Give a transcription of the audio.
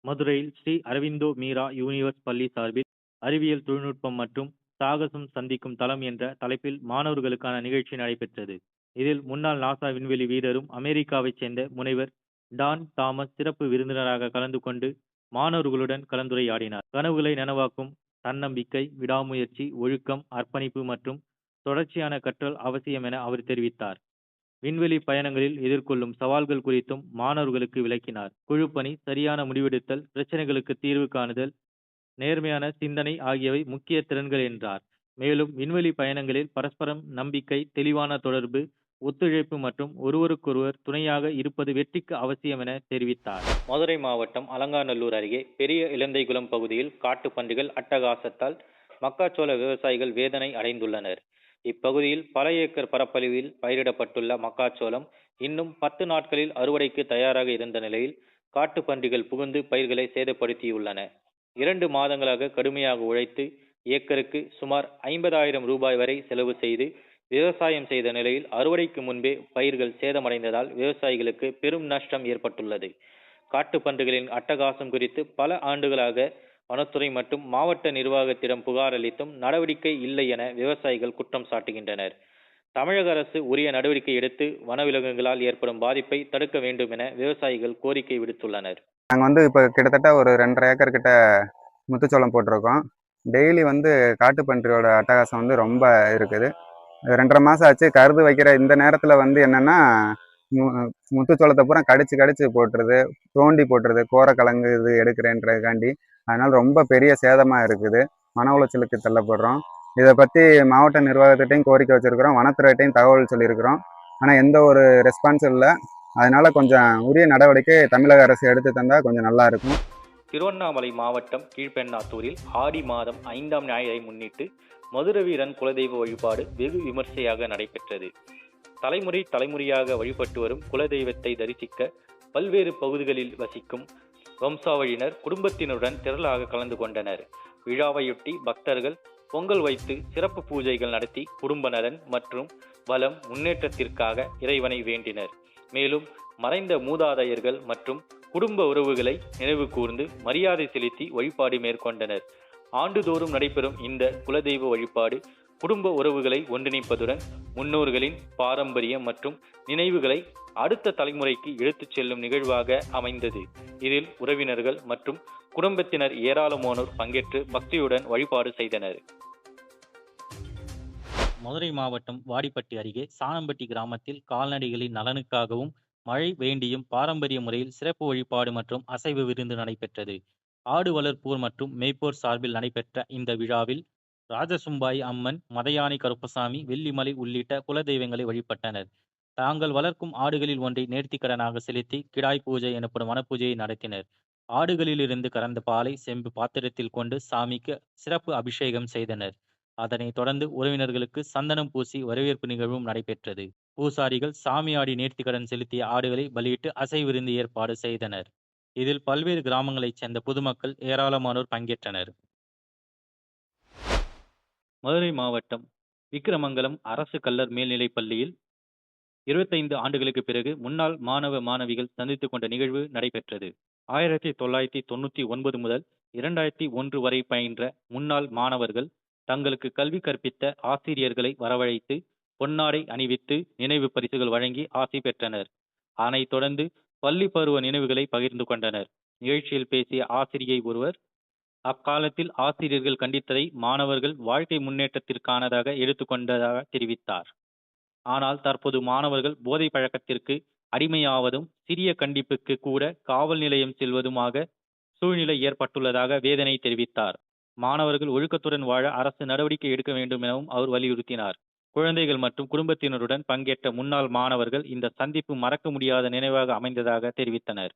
மதுரையில் ஸ்ரீ அரவிந்தோ மீரா யூனிவர்ஸ் பள்ளி சார்பில் அறிவியல் தொழில்நுட்பம் மற்றும் சாகசம் சந்திக்கும் தளம் என்ற தலைப்பில் மாணவர்களுக்கான நிகழ்ச்சி நடைபெற்றது. இதில் முன்னாள் நாசா விண்வெளி வீரரும் அமெரிக்காவைச் சேர்ந்த முனைவர் டான் தாமஸ் சிறப்பு விருந்தினராக கலந்து கொண்டு மாணவர்களுடன் கலந்துரையாடினார். கனவுகளை நனவாக்கும் தன்னம்பிக்கை, விடாமுயற்சி, ஒழுக்கம், அர்ப்பணிப்பு மற்றும் தொடர்ச்சியான கற்றல் அவசியம் என அவர் தெரிவித்தார். விண்வெளி பயணங்களில் எதிர்கொள்ளும் சவால்கள் குறித்தும் மாணவர்களுக்கு விளக்கினார். குழுப்பணி, சரியான முடிவெடுத்தல், பிரச்சனைகளுக்கு தீர்வு காணுதல், நேர்மையான சிந்தனை ஆகியவை முக்கிய திறன்கள் என்றார். மேலும் விண்வெளி பயணங்களில் பரஸ்பரம் நம்பிக்கை, தெளிவான தொடர்பு, ஒத்துழைப்பு மற்றும் ஒருவருக்கொருவர் துணையாக இருப்பது வெற்றிக்கு அவசியம் என தெரிவித்தார். மதுரை மாவட்டம் அலங்காநல்லூர் அருகே பெரிய இலந்தைகுளம் பகுதியில் காட்டுப்பன்றிகள் அட்டகாசத்தால் மக்காச்சோள விவசாயிகள் வேதனை அடைந்துள்ளனர். இப்பகுதியில் பல ஏக்கர் பரப்பளவில் பயிரிடப்பட்டுள்ள மக்காச்சோளம் இன்னும் 10 நாட்களில் அறுவடைக்கு தயாராக இருந்த நிலையில் காட்டுப்பன்றிகள் புகுந்து பயிர்களை சேதப்படுத்தியுள்ளன. 2 மாதங்களாக கடுமையாக உழைத்து ஏக்கருக்கு சுமார் 50,000 ரூபாய் வரை செலவு செய்து விவசாயம் செய்த நிலையில் அறுவடைக்கு முன்பே பயிர்கள் சேதமடைந்ததால் விவசாயிகளுக்கு பெரும் நஷ்டம் ஏற்பட்டுள்ளது. காட்டுப்பன்றிகளின் அட்டகாசம் குறித்து பல ஆண்டுகளாக வனத்துறை மற்றும் மாவட்ட நிர்வாகத்திடம் புகார் அளித்தும் நடவடிக்கை இல்லை என விவசாயிகள் குற்றம் சாட்டுகின்றனர். தமிழக அரசு உரிய நடவடிக்கை எடுத்து வனவிலங்குகளால் ஏற்படும் பாதிப்பை தடுக்க வேண்டும் என விவசாயிகள் கோரிக்கை விடுத்துள்ளனர். நாங்கள் இப்போ கிட்டத்தட்ட ஒரு 2.5 ஏக்கர் கிட்ட முத்துச்சோளம் போட்டிருக்கோம். டெய்லி காட்டுப்பன்றியோட அட்டகாசம் ரொம்ப இருக்குது. 2.5 மாதம் ஆச்சு. கருது வைக்கிற இந்த நேரத்தில் என்னென்னா முத்துச்சோளத்தை பூரா கடிச்சு கடிச்சு போட்டுருது, தோண்டி போட்டுருது, கோரக்கிழங்கு இது எடுக்கிறேன்றதுக்காண்டி. அதனால ரொம்ப பெரிய சேதமாக இருக்குது. மன உளைச்சலுக்கு தள்ளப்படுறோம். இதை பற்றி மாவட்ட நிர்வாகத்திட்டையும் கோரிக்கை வச்சுருக்கிறோம், வனத்துறையிட்டையும் தகவல் சொல்லியிருக்கிறோம். ஆனால் எந்த ஒரு ரெஸ்பான்ஸும் இல்லை. அதனால கொஞ்சம் உரிய நடவடிக்கை தமிழக அரசு எடுத்து தந்தால் கொஞ்சம் நல்லா இருக்கும். திருவண்ணாமலை மாவட்டம் கீழ்பெண்ணாத்தூரில் ஆடி மாதம் 5ஆம் ஞாயிறை முன்னிட்டு மதுரவீரன் குலதெய்வ வழிபாடு வெகு விமர்சையாக நடைபெற்றது. தலைமுறையாக வழிபட்டு வரும் குலதெய்வத்தை தரிசிக்க பல்வேறு பகுதிகளில் வசிக்கும் வம்சாவழியினர் குடும்பத்தினருடன் திரளாக கலந்து கொண்டனர். விழாவையொட்டி பக்தர்கள் பொங்கல் வைத்து சிறப்பு பூஜைகள் நடத்தி குடும்ப நலன் மற்றும் வளம் முன்னேற்றத்திற்காக இறைவனை வேண்டினர். மேலும் மறைந்த மூதாதையர்கள் மற்றும் குடும்ப உறவுகளை நினைவு கூர்ந்து மரியாதை செலுத்தி வழிபாடு மேற்கொண்டனர். ஆண்டுதோறும் நடைபெறும் இந்த குலதெய்வ வழிபாடு குடும்ப உறவுகளை ஒன்றிணைப்பதுடன் முன்னோர்களின் பாரம்பரியம் மற்றும் நினைவுகளை அடுத்த தலைமுறைக்கு எடுத்துச் செல்லும் நிகழ்வாக அமைந்தது. இதில் உறவினர்கள் மற்றும் குடும்பத்தினர் ஏராளமானோர் பங்கேற்று பக்தியுடன் வழிபாடு செய்தனர். மதுரை மாவட்டம் வாடிப்பட்டி அருகே சாணம்பட்டி கிராமத்தில் கால்நடைகளின் நலனுக்காகவும் மழை வேண்டியும் பாரம்பரிய முறையில் சிறப்பு வழிபாடு மற்றும் அசைவு விருந்து நடைபெற்றது. ஆடு வளர்ப்போர் மற்றும் மேய்ப்போர் சார்பில் நடைபெற்ற இந்த விழாவில் ராஜசும்பாய் அம்மன், மதையானை கருப்பசாமி, வெள்ளிமலை உள்ளிட்ட குலதெய்வங்களை வழிபட்டனர். தாங்கள் வளர்க்கும் ஆடுகளில் ஒன்றை நேர்த்திக்கடனாக செலுத்தி கிடாய் பூஜை எனப்படும் வனப்பூஜையை நடத்தினர். ஆடுகளிலிருந்து கறந்த பாலை செம்பு பாத்திரத்தில் கொண்டு சாமிக்கு சிறப்பு அபிஷேகம் செய்தனர். அதனைத் தொடர்ந்து உறவினர்களுக்கு சந்தனம் பூசி வரவேற்பு நிகழ்வும் நடைபெற்றது. பூசாரிகள் சாமி ஆடி நேர்த்திக்கடன் செலுத்திய ஆடுகளை பலியிட்டு அசைவிருந்து ஏற்பாடு செய்தனர். இதில் பல்வேறு கிராமங்களைச் சேர்ந்த பொதுமக்கள் ஏராளமானோர் பங்கேற்றனர். மதுரை மாவட்டம் விக்கிரமங்கலம் அரசு கல்லர் மேல்நிலைப் பள்ளியில் 25 ஆண்டுகளுக்கு பிறகு முன்னாள் மாணவ மாணவிகள் சந்தித்துக் கொண்ட நிகழ்வு நடைபெற்றது. 1999 முதல் 2001 வரை பயின்ற முன்னாள் மாணவர்கள் தங்களுக்கு கல்வி கற்பித்த ஆசிரியர்களை வரவழைத்து பொன்னாடை அணிவித்து நினைவு பரிசுகள் வழங்கி ஆசி பெற்றனர். அதனைத் தொடர்ந்து பள்ளி பருவ நினைவுகளை பகிர்ந்து கொண்டனர். நிகழ்ச்சியில் பேசிய ஆசிரியை ஒருவர் அக்காலத்தில் ஆசிரியர்கள் கண்டித்ததை மாணவர்கள் வாழ்க்கை முன்னேற்றத்திற்கானதாக எடுத்துக்கொண்டதாக தெரிவித்தார். ஆனால் தற்போது மாணவர்கள் போதை பழக்கத்திற்கு அடிமையாவதும் சிறிய கண்டிப்புக்கு கூட காவல் நிலையம் செல்வதுமாக சூழ்நிலை ஏற்பட்டுள்ளதாக வேதனை தெரிவித்தார். மாணவர்கள் ஒழுக்கத்துடன் வாழ அரசு நடவடிக்கை எடுக்க வேண்டும் எனவும் அவர் வலியுறுத்தினார். குழந்தைகள் மற்றும் குடும்பத்தினருடன் பங்கேற்ற முன்னாள் மாணவர்கள் இந்த சந்திப்பு மறக்க முடியாத நினைவாக அமைந்ததாக தெரிவித்தனர்.